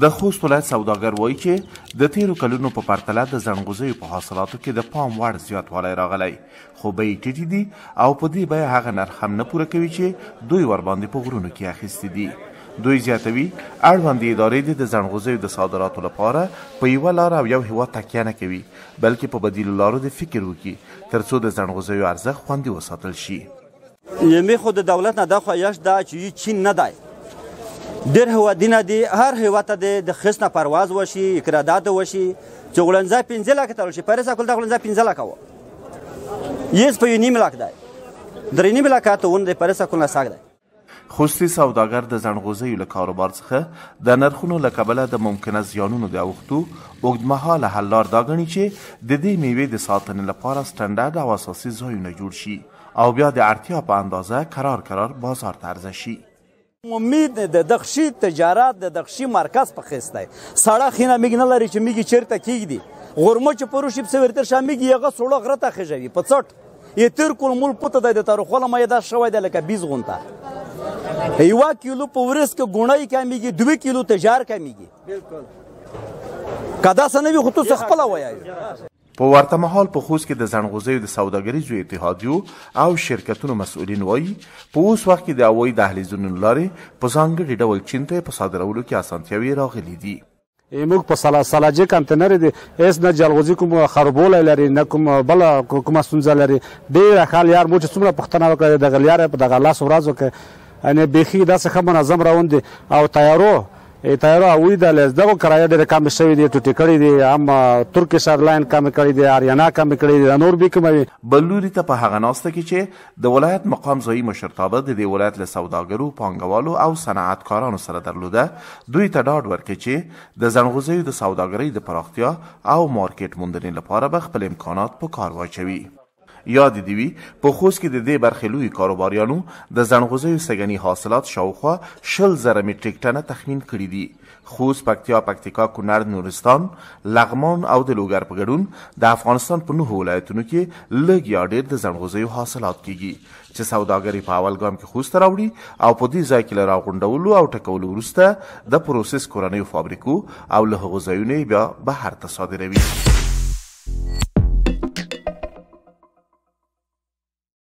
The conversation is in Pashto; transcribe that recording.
د خوست ولایت سوداګر وایي چې د تیرو کلونو په پرتله د زڼغوزیو په حاصلاتو کې د پام وړ زیاتوالی راغلی، خو بیې ټیټې دي او په دې بیه هغه نرخ هم نه پوره کوي چې دوی ورباندې په غرونو کې اخیستي دي. دوی زیاتوي اړوندې ادارې د زڼغوزیو د صادراتو لپاره په یوه لاره او یو هیواد تکیه نه کوي، بلکې په بدیلو لارو د فکر وکړي ترڅو د زڼغوزیو ارزښت خوندي وساتل شي. یمې خو د دولت نه دا خواهش ده چې چین نه دی، ډېر هیوادونه دي، هر هیواد ته د خیست نه پرواز وشي، اقرادات وشي چې غړنځه 15 لکه تړل شي. پاریس کول دا غړنځه 15 لکه و یس په 1.5 لک دی، 3.5 لکه ته ون د پاریس کول نه ساګ دی. خوستي سوداګر د زڼغوزیو له کاروبار څخه د نرخونو له کبله د ممکنه زیانونو د اوښتو اوږدمهاله حل لار دا ګڼي چې د دې میوې د ساتنې لپاره سټنډرډ او اساسي ځایونه جوړ شي او بیا د اړتیا په اندازه قرار بازار ته عرضه شي. امید د دغشي تجارت د دغشي مرکز په خیست دی، سړه خینه میږي نه لري چې میږي چیرته کیږدي، غرمه چې پروشي په ورتر شا میږي هغه سوړه غره ته خېژوي په څټ یې تیر کول مول پته دی د تاریخونه مې دا شوی دی لکه 20 غونټه 1 کیلو په ورځ کې ګونۍ کمیږي، 2 کیلو تجار کمیږي. بالکل کدا سنوي خو تو خپل وایي. په ورته مهال په خوست کې د زڼغوزیو د سوداګریزو اتحادیو او شرکتونو مسؤلین وایي په اوس وخت کې د هوایي دهلیزونو له لارې په ځانګړي ډول چین ته په صادرولو کې اسانتیاوې راغلي دي. موږ په سلاجې کانتینر دي هیڅ نه جلغوزي کوم خربولی لري نه کوم بله کومه ستونزه لري. ډېره ښه یار موږ چې څومره پوښتنه وکړه دغه لیار په دغه لاس ورځ وکړه یعنې بیخي داسې ښه منظم روان دي او تیارو هوایي دهلیز دغو کرایه ډېرې کمې شوې دي، ټوټې کړي دي، هم ترکیش ایرلاین کمې کړي دي، آریانا کمې کړي دي، نور بې کموي. بل لوري ته په هغه ناسته کې چې د ولایت مقام ځایي مشرتابه د دې ولایت له سوداګرو، پانګوالو او صنعتکارانو سره درلوده، دوی ته ډاډ ورکړي چې د زڼغوزیو د سوداګرۍ د پراختیا او مارکیټ موندنې لپاره به خپل امکانات په کار واچوي. یاد دې وي په خوست کې د دې برخې لوی کاروباریانو د زڼغوزیو سږني حاصلات شاوخوا 20,000 میټریک ټنه تخمین کړي دي. خوست، پکتیکا، کونړ، نورستان، لغمان او د لوګر په ګډون د افغانستان په 9 ولایتونو کې لږ یا ډېر د زڼغوزیو حاصلات کیږي چې سوداګري په اول ګام کې خوست ته راوړي او په دې ځای کې له راغونډولو او ټکولو وروسته د پروسس کورنیو فابریکو او له هغو ځایونو بیا بهر ته صادروي.